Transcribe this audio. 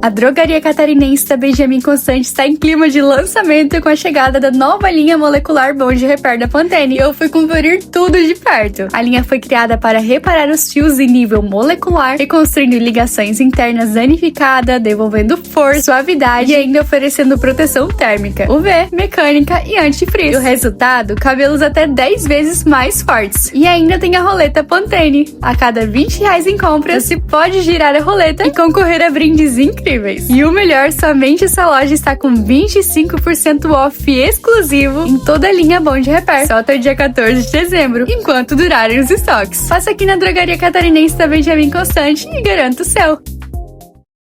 A drogaria catarinense da Benjamin Constant está em clima de lançamento com a chegada da nova linha molecular Bond Repair da Pantene e eu fui conferir tudo de perto. A linha foi criada para reparar os fios em nível molecular, reconstruindo ligações internas danificadas, devolvendo força, suavidade e ainda oferecendo proteção térmica, UV, mecânica e antifrizz. E o resultado, cabelos até 10 vezes mais fortes. E ainda tem a roleta Pantene. A cada R$20 em compras, você pode girar a roleta e concorrer a brindes incríveis. E o melhor, somente essa loja está com 25% off exclusivo em toda a linha Bond Repair, só até o dia 14 de dezembro, enquanto durarem os estoques. Faça aqui na drogaria catarinense da Benjamin Constant e garanta o seu.